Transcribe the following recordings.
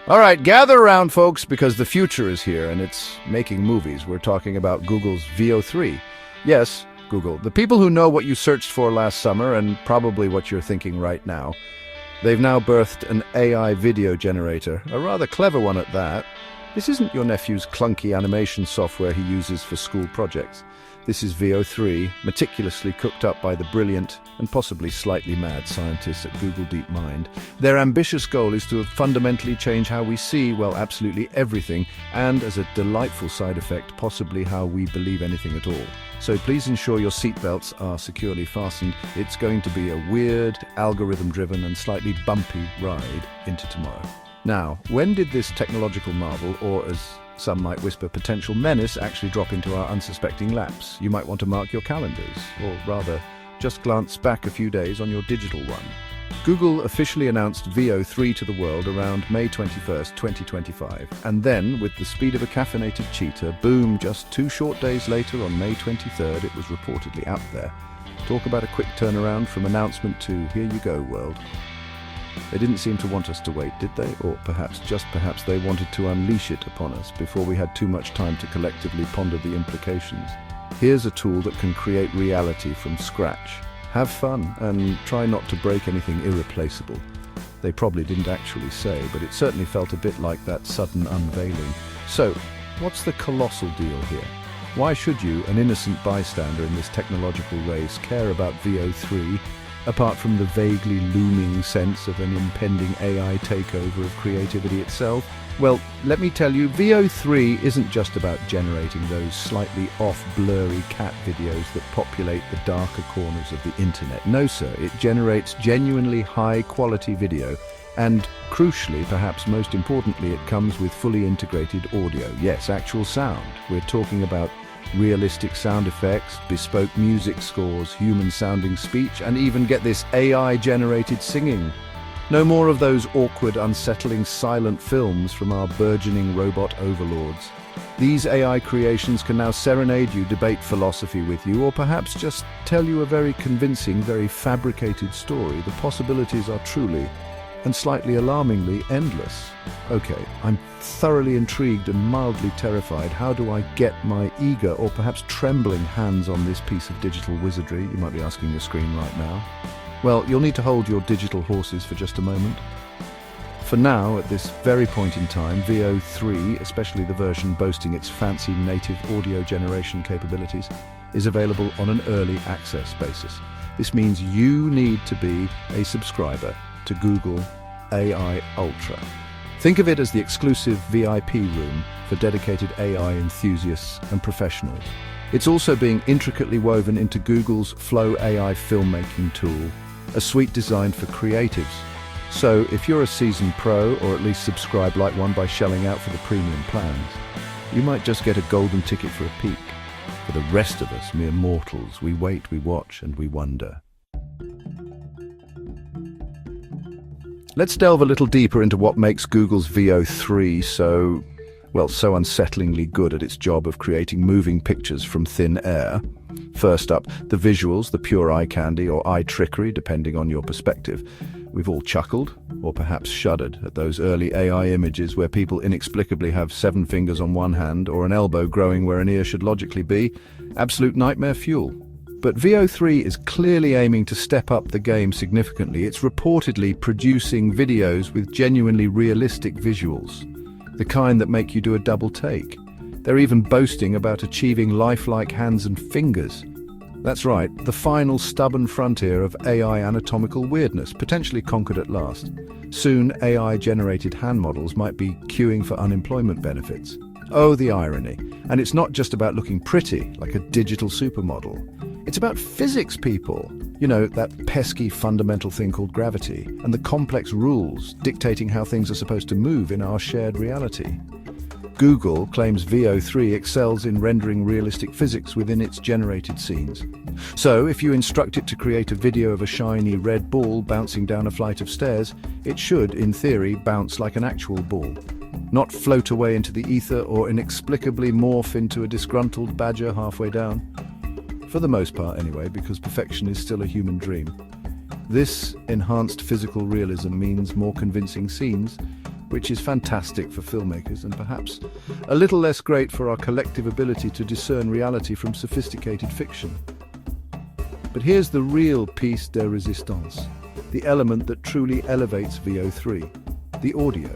All right, gather around, folks, because the future is here and it's making movies. We're talking about Google's VEO3. Yes, Google, the people who know what you searched for last summer and probably what you're thinking right now. They've now birthed an AI video generator, a rather clever one at that. This isn't your nephew's clunky animation software he uses for school projects. This is VEO3, meticulously cooked up by the brilliant and possibly slightly mad scientists at Google DeepMind. Their ambitious goal is to fundamentally change how we see, well, absolutely everything, and as a delightful side effect, possibly how we believe anything at all. So please ensure your seatbelts are securely fastened. It's going to be a weird, algorithm-driven and slightly bumpy ride into tomorrow. Now, when did this technological marvel, or as some might whisper, potential menace, actually drop into our unsuspecting laps? You might want to mark your calendars, or rather, just glance back a few days on your digital one. Google officially announced VEO3 to the world around May 21st, 2025, and then, with the speed of a caffeinated cheetah, boom, just 2 short days later on May 23rd, it was reportedly out there. Talk about a quick turnaround from announcement to here you go, world. They didn't seem to want us to wait, did they? Or perhaps, just perhaps, they wanted to unleash it upon us before we had too much time to collectively ponder the implications. Here's a tool that can create reality from scratch. Have fun, and try not to break anything irreplaceable. They probably didn't actually say, but it certainly felt a bit like that sudden unveiling. So, what's the colossal deal here? Why should you, an innocent bystander in this technological race, care about VEO3, apart from the vaguely looming sense of an impending AI takeover of creativity itself? Well, let me tell you, VEO3 isn't just about generating those slightly off, blurry cat videos that populate the darker corners of the internet. No, sir, it generates genuinely high-quality video, and crucially, perhaps most importantly, it comes with fully integrated audio. Yes, actual sound. We're talking about realistic sound effects, bespoke music scores, human-sounding speech, and even, get this, AI-generated singing. No more of those awkward, unsettling, silent films from our burgeoning robot overlords. These AI creations can now serenade you, debate philosophy with you, or perhaps just tell you a very convincing, very fabricated story. The possibilities are truly, and slightly alarmingly, endless. Okay, I'm thoroughly intrigued and mildly terrified. How do I get my eager or perhaps trembling hands on this piece of digital wizardry? You might be asking your screen right now. Well, you'll need to hold your digital horses for just a moment. For now, at this very point in time, VEO3, especially the version boasting its fancy native audio generation capabilities, is available on an early access basis. This means you need to be a subscriber to Google AI Ultra. Think of it as the exclusive VIP room for dedicated AI enthusiasts and professionals. It's also being intricately woven into Google's Flow AI filmmaking tool, a suite designed for creatives. So if you're a seasoned pro, or at least subscribe like one by shelling out for the premium plans, you might just get a golden ticket for a peek. For the rest of us, mere mortals, we wait, we watch, and we wonder. Let's delve a little deeper into what makes Google's VEO3 so unsettlingly good at its job of creating moving pictures from thin air. First up, the visuals, the pure eye candy or eye trickery, depending on your perspective. We've all chuckled, or perhaps shuddered, at those early AI images where people inexplicably have 7 fingers on one hand or an elbow growing where an ear should logically be. Absolute nightmare fuel. But VEO3 is clearly aiming to step up the game significantly. It's reportedly producing videos with genuinely realistic visuals, the kind that make you do a double take. They're even boasting about achieving lifelike hands and fingers. That's right, the final stubborn frontier of AI anatomical weirdness, potentially conquered at last. Soon, AI-generated hand models might be queuing for unemployment benefits. Oh, the irony. And it's not just about looking pretty, like a digital supermodel. It's about physics, people. You know, that pesky fundamental thing called gravity, and the complex rules dictating how things are supposed to move in our shared reality. Google claims VEO3 excels in rendering realistic physics within its generated scenes. So, if you instruct it to create a video of a shiny red ball bouncing down a flight of stairs, it should, in theory, bounce like an actual ball, not float away into the ether or inexplicably morph into a disgruntled badger halfway down. For the most part, anyway, because perfection is still a human dream. This enhanced physical realism means more convincing scenes, which is fantastic for filmmakers and perhaps a little less great for our collective ability to discern reality from sophisticated fiction. But here's the real piece de resistance, the element that truly elevates VEO3, the audio.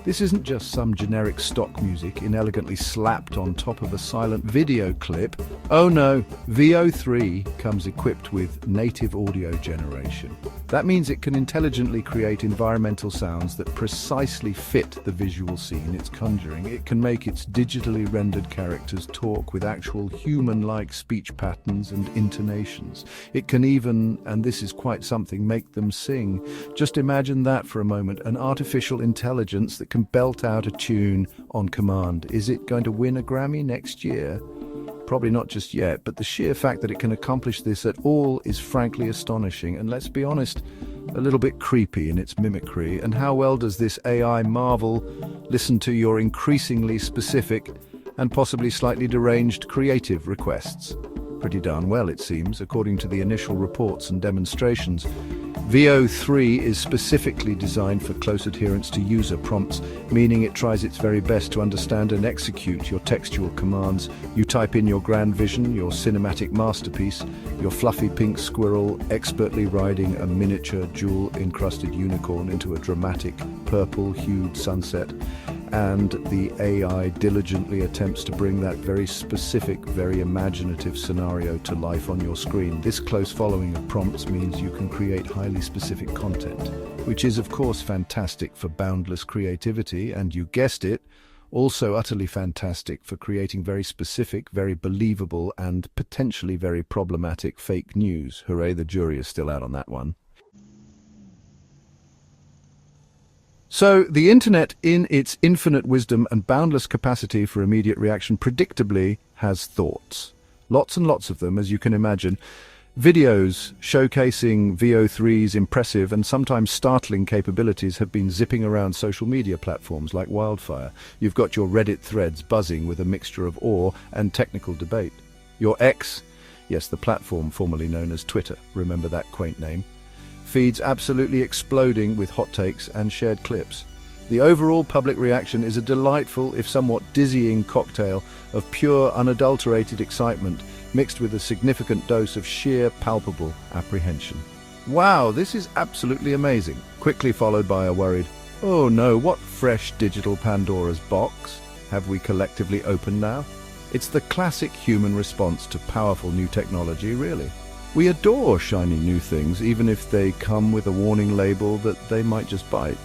This isn't just some generic stock music inelegantly slapped on top of a silent video clip. Oh no, VEO3 comes equipped with native audio generation. That means it can intelligently create environmental sounds that precisely fit the visual scene it's conjuring. It can make its digitally rendered characters talk with actual human-like speech patterns and intonations. It can even, and this is quite something, make them sing. Just imagine that for a moment, an artificial intelligence that can belt out a tune on command. Is it going to win a Grammy next year? Probably not just yet, but the sheer fact that it can accomplish this at all is frankly astonishing, and let's be honest, a little bit creepy in its mimicry. And how well does this AI marvel listen to your increasingly specific and possibly slightly deranged creative requests? Pretty darn well, it seems, according to the initial reports and demonstrations. VEO3 is specifically designed for close adherence to user prompts, meaning it tries its very best to understand and execute your textual commands. You type in your grand vision, your cinematic masterpiece, your fluffy pink squirrel expertly riding a miniature jewel-encrusted unicorn into a dramatic purple-hued sunset, and the AI diligently attempts to bring that very specific, very imaginative scenario to life on your screen. This close following of prompts means you can create highly specific content, which is of course fantastic for boundless creativity, and you guessed it, also utterly fantastic for creating very specific, very believable, and potentially very problematic fake news. Hooray, the jury is still out on that one. So, the internet, in its infinite wisdom and boundless capacity for immediate reaction, predictably has thoughts. Lots and lots of them, as you can imagine. Videos showcasing VEO3's impressive and sometimes startling capabilities have been zipping around social media platforms like wildfire. You've got your Reddit threads buzzing with a mixture of awe and technical debate. Your X, yes, the platform formerly known as Twitter, remember that quaint name, feeds absolutely exploding with hot takes and shared clips. The overall public reaction is a delightful, if somewhat dizzying cocktail of pure, unadulterated excitement, mixed with a significant dose of sheer, palpable apprehension. Wow, this is absolutely amazing, quickly followed by a worried, oh no, what fresh digital Pandora's box have we collectively opened now? It's the classic human response to powerful new technology, really. We adore shiny new things, even if they come with a warning label that they might just bite.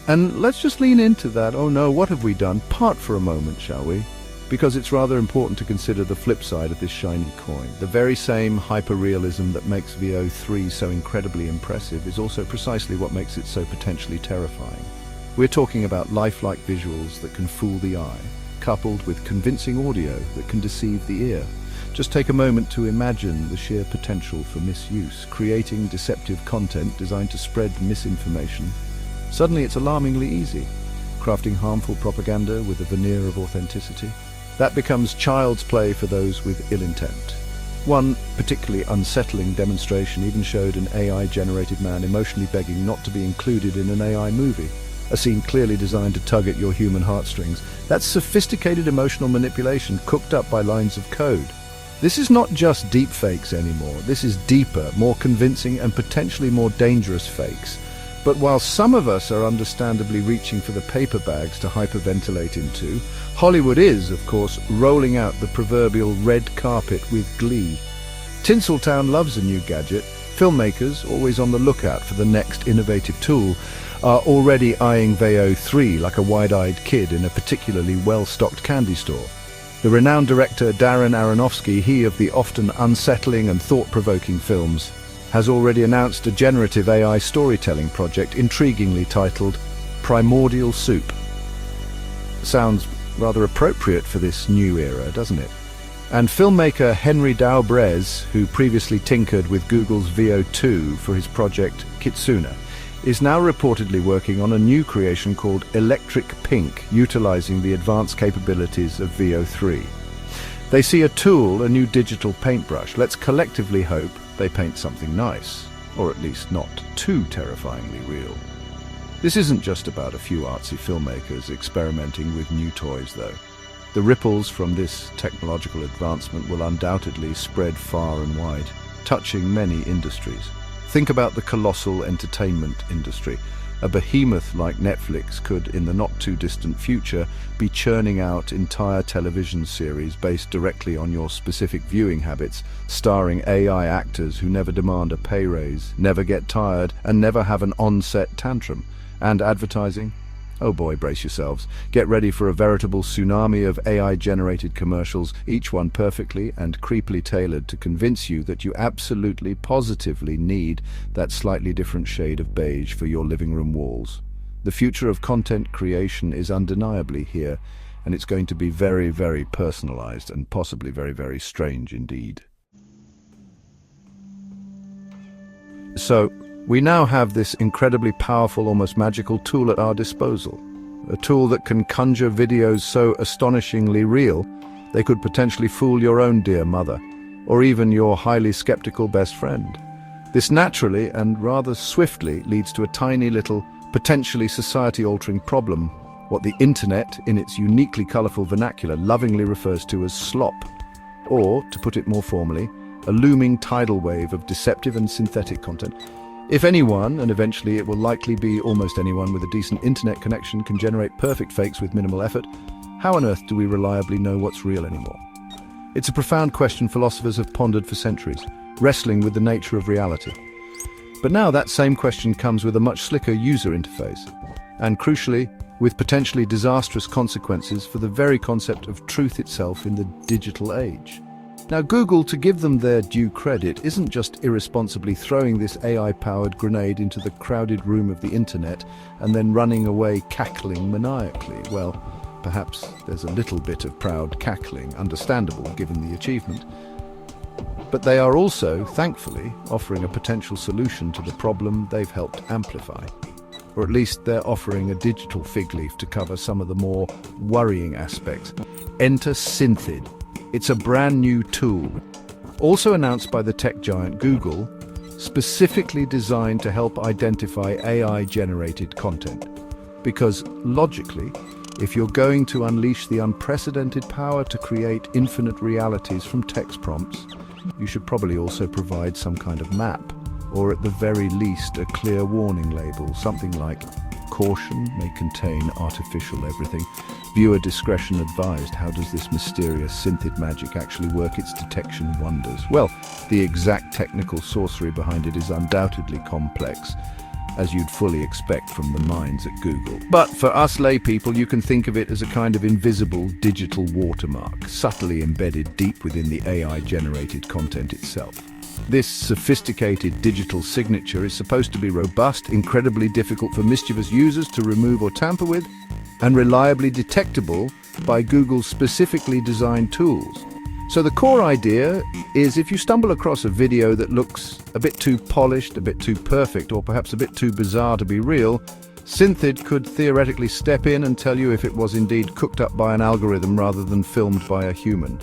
And let's just lean into that, oh no, what have we done, part for a moment, shall we? Because it's rather important to consider the flip side of this shiny coin. The very same hyper-realism that makes VEO3 so incredibly impressive is also precisely what makes it so potentially terrifying. We're talking about lifelike visuals that can fool the eye, coupled with convincing audio that can deceive the ear. Just take a moment to imagine the sheer potential for misuse, creating deceptive content designed to spread misinformation. Suddenly it's alarmingly easy, crafting harmful propaganda with a veneer of authenticity. That becomes child's play for those with ill intent. One particularly unsettling demonstration even showed an AI-generated man emotionally begging not to be included in an AI movie, a scene clearly designed to tug at your human heartstrings. That's sophisticated emotional manipulation cooked up by lines of code. This is not just deepfakes anymore. This is deeper, more convincing, and potentially more dangerous fakes. But while some of us are understandably reaching for the paper bags to hyperventilate into, Hollywood is, of course, rolling out the proverbial red carpet with glee. Tinseltown loves a new gadget. Filmmakers, always on the lookout for the next innovative tool, are already eyeing VEO3 like a wide-eyed kid in a particularly well-stocked candy store. The renowned director Darren Aronofsky, he of the often unsettling and thought-provoking films, has already announced a generative AI storytelling project intriguingly titled Primordial Soup. Sounds rather appropriate for this new era, doesn't it? And filmmaker Henry Daubrez, who previously tinkered with Google's VEO2 for his project Kitsune, is now reportedly working on a new creation called Electric Pink, utilizing the advanced capabilities of VEO3. They see a tool, a new digital paintbrush. Let's collectively hope they paint something nice, or at least not too terrifyingly real. This isn't just about a few artsy filmmakers experimenting with new toys, though. The ripples from this technological advancement will undoubtedly spread far and wide, touching many industries. Think about the colossal entertainment industry. A behemoth like Netflix could, in the not-too-distant future, be churning out entire television series based directly on your specific viewing habits, starring AI actors who never demand a pay raise, never get tired, and never have an on-set tantrum. And advertising? Oh boy, brace yourselves. Get ready for a veritable tsunami of AI-generated commercials, each one perfectly and creepily tailored to convince you that you absolutely, positively need that slightly different shade of beige for your living room walls. The future of content creation is undeniably here, and it's going to be very, very personalized and possibly very, very strange indeed. So, we now have this incredibly powerful, almost magical tool at our disposal. A tool that can conjure videos so astonishingly real, they could potentially fool your own dear mother, or even your highly skeptical best friend. This naturally and rather swiftly leads to a tiny little, potentially society-altering problem, what the internet, in its uniquely colorful vernacular, lovingly refers to as slop. Or, to put it more formally, a looming tidal wave of deceptive and synthetic content. If anyone, and eventually it will likely be almost anyone with a decent internet connection, can generate perfect fakes with minimal effort, how on earth do we reliably know what's real anymore? It's a profound question philosophers have pondered for centuries, wrestling with the nature of reality. But now that same question comes with a much slicker user interface, and crucially, with potentially disastrous consequences for the very concept of truth itself in the digital age. Now, Google, to give them their due credit, isn't just irresponsibly throwing this AI-powered grenade into the crowded room of the internet and then running away cackling maniacally. Well, perhaps there's a little bit of proud cackling, understandable given the achievement. But they are also, thankfully, offering a potential solution to the problem they've helped amplify. Or at least they're offering a digital fig leaf to cover some of the more worrying aspects. Enter Synthid. It's a brand new tool, also announced by the tech giant Google, specifically designed to help identify AI-generated content. Because, logically, if you're going to unleash the unprecedented power to create infinite realities from text prompts, you should probably also provide some kind of map, or at the very least a clear warning label, something like "Caution may contain artificial everything. Viewer discretion advised." How does this mysterious synthid magic actually work its detection wonders? Well, the exact technical sorcery behind it is undoubtedly complex, as you'd fully expect from the minds at Google. But for us laypeople, you can think of it as a kind of invisible digital watermark, subtly embedded deep within the AI-generated content itself. This sophisticated digital signature is supposed to be robust, incredibly difficult for mischievous users to remove or tamper with, and reliably detectable by Google's specifically designed tools. So the core idea is, if you stumble across a video that looks a bit too polished, a bit too perfect, or perhaps a bit too bizarre to be real, Synthid could theoretically step in and tell you if it was indeed cooked up by an algorithm rather than filmed by a human.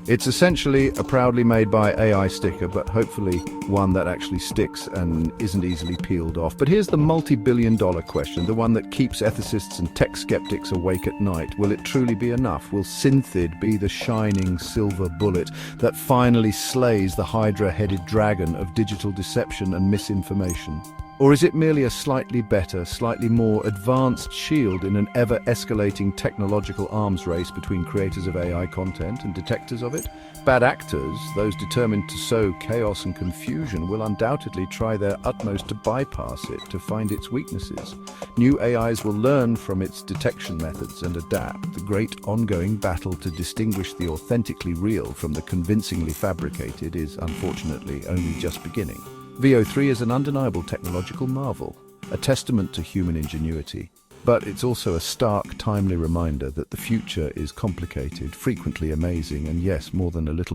It's essentially a proudly made by AI sticker, but hopefully one that actually sticks and isn't easily peeled off. But here's the multi-billion-dollar question, the one that keeps ethicists and tech skeptics awake at night. Will it truly be enough? Will Synthid be the shining silver bullet that finally slays the hydra-headed dragon of digital deception and misinformation? Or is it merely a slightly better, slightly more advanced shield in an ever-escalating technological arms race between creators of AI content and detectors of it? Bad actors, those determined to sow chaos and confusion, will undoubtedly try their utmost to bypass it, to find its weaknesses. New AIs will learn from its detection methods and adapt. The great ongoing battle to distinguish the authentically real from the convincingly fabricated is, unfortunately, only just beginning. VEO3 is an undeniable technological marvel, a testament to human ingenuity. But it's also a stark, timely reminder that the future is complicated, frequently amazing, and yes, more than a little